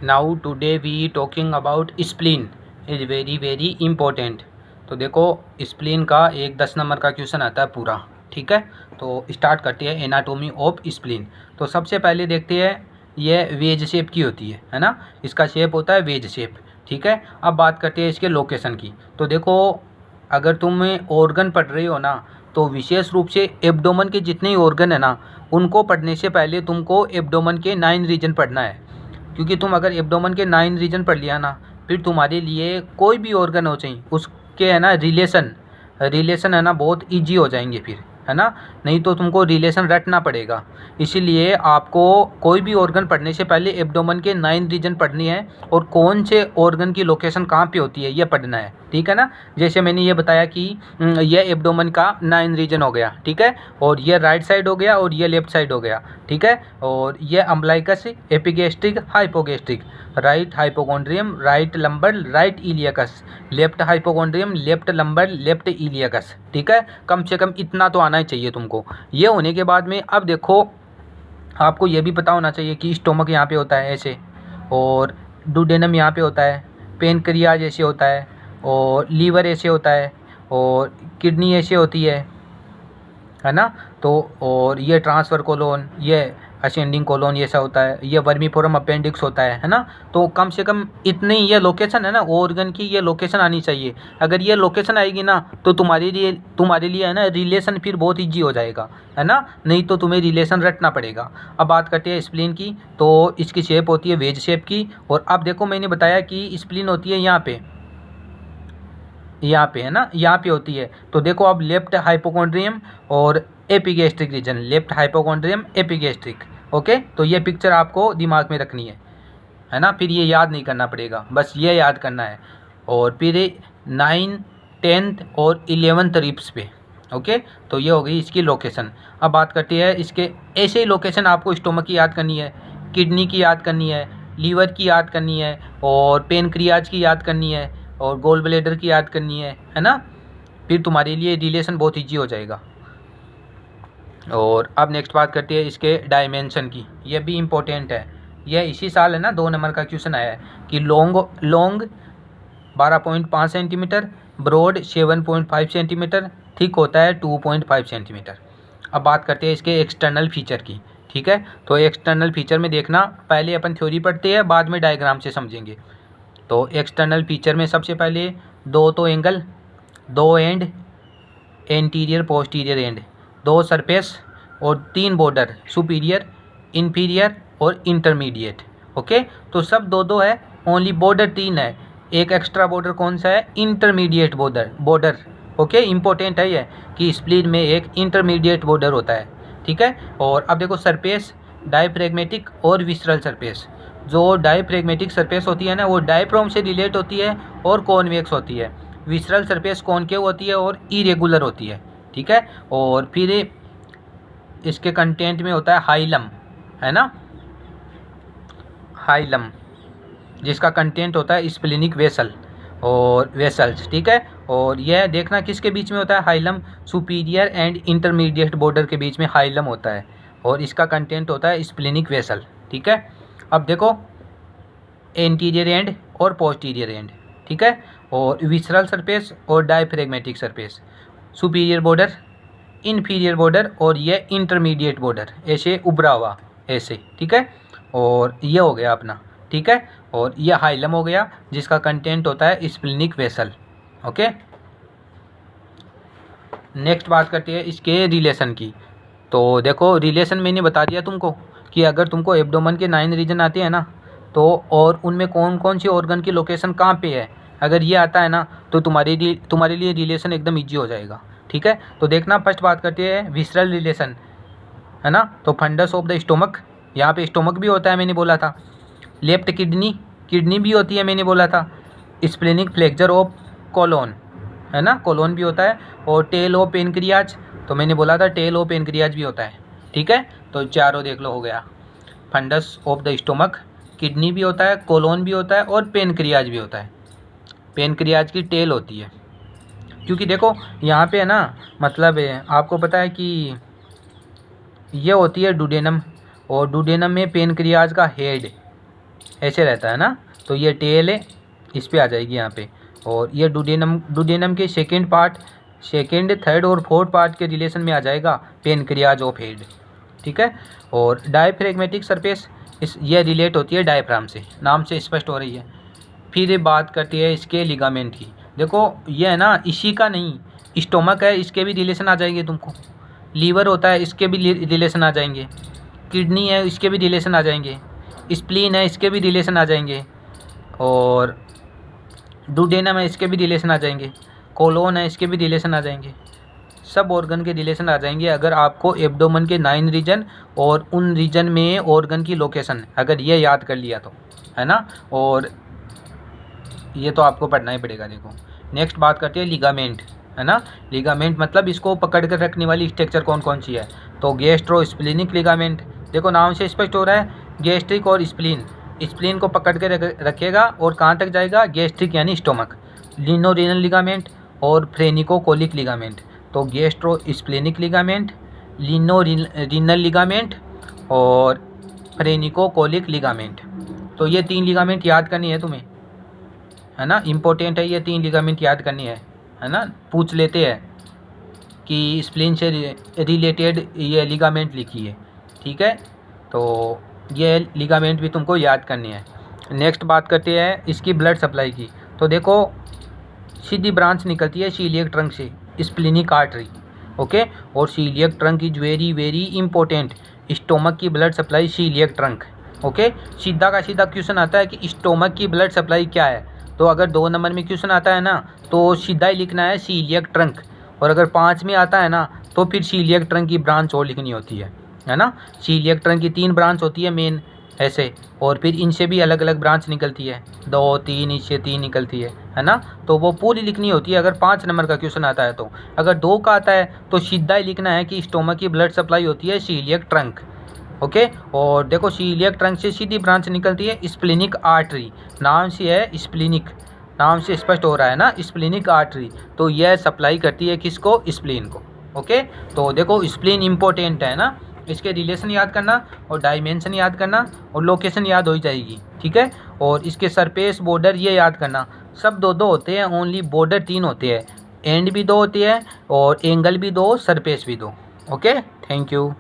Now today we talking about spleen is very very important. तो देखो spleen का एक 10 नंबर का क्वेश्चन आता है पूरा, ठीक है। तो स्टार्ट करते हैं एनाटोमी ऑफ स्प्लीन। तो सबसे पहले देखते हैं ये वेज शेप की होती है ना, इसका शेप होता है वेज शेप, ठीक है। अब बात करते हैं इसके लोकेशन की। तो देखो अगर तुम ऑर्गन पढ़ रहे हो ना, तो विशेष रूप से एब्डोमन के जितने ही ऑर्गन है ना, उनको पढ़ने से पहले तुमको एब्डोमन के 9 रीजन पढ़ना है। क्योंकि तुम अगर एब्डोमन के 9 रीजन पढ़ लिया ना, फिर तुम्हारे लिए कोई भी ऑर्गन हो चाहिए उसके है ना रिलेशन है ना बहुत इजी हो जाएंगे फिर, है ना। नहीं तो तुमको रिलेशन रटना पड़ेगा। इसीलिए आपको कोई भी ऑर्गन पढ़ने से पहले एब्डोमन के 9 रीजन पढ़नी है और कौन से ऑर्गन की लोकेशन कहाँ पे होती है ये पढ़ना है, ठीक है ना। जैसे मैंने ये बताया कि ये एब्डोमन का 9 रीजन हो गया, ठीक है। और ये राइट साइड हो गया और ये लेफ्ट साइड हो गया, ठीक है। और ये umbilicus, epigastric, hypogastric, right hypochondrium, right lumbar, right iliacus, left hypochondrium, left lumbar, left iliacus, ठीक है। कम से कम इतना तो आना ही चाहिए तुमको। ये होने के बाद में अब देखो आपको ये भी पता होना चाहिए कि स्टोमक यहाँ पे होता है ऐसे, और डुडेनम यहाँ पे होता है, पेनक्रियाज ऐसे होता है, और लीवर ऐसे होता है, और किडनी ऐसे होती है ना। तो और ये ट्रांसफर कोलोन, ये असेंडिंग कोलोन ऐसा होता है, ये वर्मीफोरम अपेंडिक्स होता है ना। तो कम से कम इतनी ये लोकेशन है ना ऑर्गन की, ये लोकेशन आनी चाहिए। अगर ये लोकेशन आएगी ना तो तुम्हारे लिए है ना रिलेशन फिर बहुत ईजी हो जाएगा, है ना। नहीं तो तुम्हें रिलेशन रटना पड़ेगा। अब बात करते हैं स्प्लीन की। तो इसकी शेप होती है वेज शेप की। और अब देखो मैंने बताया कि स्प्लीन होती है यहाँ पे है ना, यहाँ पे होती है। तो देखो अब लेफ्ट हाइपोकॉन्ड्रियम और epigastric region, left hypochondrium, epigastric, okay. तो ये पिक्चर आपको दिमाग में रखनी है ना। फिर ये याद नहीं करना पड़ेगा, बस ये याद करना है। और फिर 9, 10 और 11 रिब्स पे, ओके। तो ये हो गई इसकी लोकेशन। अब बात करते हैं इसके ऐसे ही लोकेशन आपको स्टोमक की याद करनी है, किडनी की याद करनी है, लीवर की याद करनी है, और पेनक्रियाज की याद करनी है, और गोल ब्लेडर की याद करनी है ना। फिर तुम्हारे लिए रिलेशन बहुत ईजी हो जाएगा। और अब नेक्स्ट बात करते हैं इसके डायमेंशन की। ये भी इम्पोर्टेंट है, यह इसी साल है ना 2 नंबर का क्वेश्चन आया है कि long 12.5 centimetre, broad 7.5 centimetre, thick होता है 2.5 सेंटीमीटर। अब बात करते हैं इसके एक्सटर्नल फीचर की, ठीक है। तो एक्सटर्नल फीचर में देखना, पहले अपन थ्योरी पढ़ते हैं, बाद में डायग्राम से समझेंगे। तो एक्सटर्नल फीचर में सबसे पहले 2 तो angle, 2 and, anterior posterior and, 2 surface और 3 बॉर्डर, सुपीरियर, इन्फीरियर और इंटरमीडिएट, ओके। तो सब 2 है, ओनली बॉर्डर 3 है। एक एक्स्ट्रा बॉर्डर कौन सा है? Intermediate border, okay. इंपॉर्टेंट है ये कि स्प्लीन में एक इंटरमीडिएट बॉर्डर होता है, ठीक है। और अब देखो सरफेस, डायफ्रेगमेटिक और विसरल सरफेस। जो डायफ्रेगमेटिक सरफेस होती है ना, वो डायफ्राम से रिलेट होती है और कॉन्वेक्स होती है। विसरल सरफेस कॉनकेव होती है और इरेगुलर होती है, ठीक है। और फिर इसके कंटेंट में होता है हाइलम, है ना, हाइलम, जिसका कंटेंट होता है स्प्लेनिक वेसल और वेसल्स, ठीक है। और यह देखना किसके बीच में होता है hilum? Superior and intermediate border के बीच में हाइलम होता है, और इसका कंटेंट होता है स्प्लेनिक वेसल, ठीक है। अब देखो एंटीरियर एंड और पोस्टीरियर एंड, ठीक है। और विसरल सरफेस और diaphragmatic surface, superior border, inferior border और ये इंटरमीडिएट बॉर्डर, ऐसे उभरा हुआ ऐसे, ठीक है। और ये हो गया अपना, ठीक है। और ये हाइलम हो गया जिसका कंटेंट होता है स्प्लेनिक वेसल, ओके। नेक्स्ट बात करते हैं इसके रिलेशन की। तो देखो रिलेशन मैंने बता दिया तुमको कि अगर तुमको एब्डोमन के 9 रीजन आते हैं ना, तो और उनमें कौन कौन सी ऑर्गन की लोकेशन कहाँ पे है, अगर ये आता है ना तो तुम्हारे लिए रिलेशन एकदम ईजी हो जाएगा, ठीक है। तो देखना फर्स्ट बात करते हैं विसरल रिलेशन, है ना। तो फंडस ऑफ द स्टोमक, यहाँ पे स्टोमक भी होता है मैंने बोला था। लेफ्ट किडनी भी होती है मैंने बोला था। स्प्लेनिक फ्लेक्चर ऑफ कोलोन, है ना, कोलोन भी होता है। और टेल ऑफ पेनक्रियाज, तो मैंने बोला था टेल ऑफ पेनक्रियाज भी होता है, ठीक है। तो चारों देख लो हो गया। Fundus of the stomach, kidney भी होता है, कोलोन भी होता है और पेनक्रियाज भी होता है। पेनक्रियाज की टेल होती है, क्योंकि देखो यहाँ पे है ना, मतलब आपको पता है कि ये होती है डुडेनम, और डुडेनम में पेनक्रियाज का हेड, ऐसे रहता है ना। तो ये टेल है, इस पे आ जाएगी यहाँ पे। और ये डुडेनम के सेकेंड पार्ट, सेकेंड, थर्ड और फोर्थ पार्ट के रिलेशन में आ जाएगा पेनक्रियाज ऑफ हेड, ठीक है। और डायफ्रेगमेटिक सरफेस ये रिलेट होती है डायफ्राम से, नाम से स्पष्ट हो रही है। फिर बात करती है इसके लिगामेंट की। देखो ये है ना, इसी का नहीं, स्टोमक है इसके भी रिलेशन आ जाएंगे तुमको, लीवर होता है इसके भी रिलेशन आ जाएंगे, किडनी है इसके भी रिलेशन आ जाएंगे, स्प्लीन है इसके भी रिलेशन आ जाएंगे, और डुडेनम है इसके भी रिलेशन आ जाएंगे, कोलोन है इसके भी रिलेशन आ जाएंगे, सब ऑर्गन के रिलेशन आ जाएंगे। अगर आपको एब्डोमेन के 9 रीजन और उन रीजन में ऑर्गन की लोकेशन अगर ये याद कर लिया तो, है ना। और ये तो आपको पढ़ना ही पड़ेगा। देखो नेक्स्ट बात करते हैं लिगामेंट, है ना। लिगामेंट मतलब इसको पकड़ कर रखने वाली स्ट्रक्चर कौन कौन सी है। तो गैस्ट्रो स्प्लीनिक लिगामेंट, देखो नाम से स्पष्ट हो रहा है, गैस्ट्रिक और स्प्लीन, स्प्लीन को पकड़ के रखेगा और कहाँ तक जाएगा, गैस्ट्रिक यानी स्टोमक। लिनोरेनल लिगामेंट और फ्रेनिकोकोलिक लिगामेंट। तो गैस्ट्रो स्प्लीनिक लिगामेंट, लिनोरिनल लिगामेंट और फ्रेनिकोकोलिक लिगामेंट। तो ये 3 लिगामेंट याद करनी है तुम्हें, है ना, इम्पोर्टेंट है, ये 3 लिगामेंट याद करनी है ना। पूछ लेते हैं कि स्प्लीन से रिलेटेड ये लिगामेंट लिखी है, ठीक है। तो ये लिगामेंट भी तुमको याद करनी है। नेक्स्ट बात करते हैं इसकी ब्लड सप्लाई की। तो देखो सीधी ब्रांच निकलती है सीलियक ट्रंक से, स्प्लीनिक आर्टरी, ओके। और celiac trunk is very very important, stomach की blood supply celiac trunk, okay. सीधा का सीधा क्वेश्चन आता है कि स्टोमक की ब्लड सप्लाई क्या है। तो अगर 2 नंबर में क्वेश्चन आता है ना तो सीधा ही लिखना है सीलियक ट्रंक, और अगर 5 में आता है ना तो फिर सीलियक ट्रंक की ब्रांच और लिखनी होती है ना। सीलियक ट्रंक की 3 ब्रांच होती है मेन ऐसे, और फिर इनसे भी अलग अलग ब्रांच निकलती है, 2 3 इससे 3 निकलती है ना। तो वो पूरी लिखनी होती है अगर 5 नंबर का क्वेश्चन आता है तो। अगर 2 का आता है तो सीधा ही लिखना है कि स्टोमक की ब्लड सप्लाई होती है सीलियक ट्रंक, ओके। और देखो सीलियक ट्रंक से सीधी ब्रांच निकलती है स्प्लीनिक आर्टरी, नाम से है स्प्लीनिक, नाम से स्पष्ट हो रहा है ना, स्प्लीनिक आर्टरी। तो यह सप्लाई करती है किसको, स्प्लीन को, ओके। तो देखो स्प्लीन इंपॉर्टेंट है ना, इसके रिलेशन याद करना और डायमेंशन याद करना और लोकेशन याद हो जाएगी, ठीक है। और इसके सरफेस बॉर्डर ये याद करना, सब 2-2 होते हैं, ओनली बॉर्डर 3 होते हैं, एंड भी 2 होती है और एंगल भी 2, सरफेस भी 2, ओके। Thank you.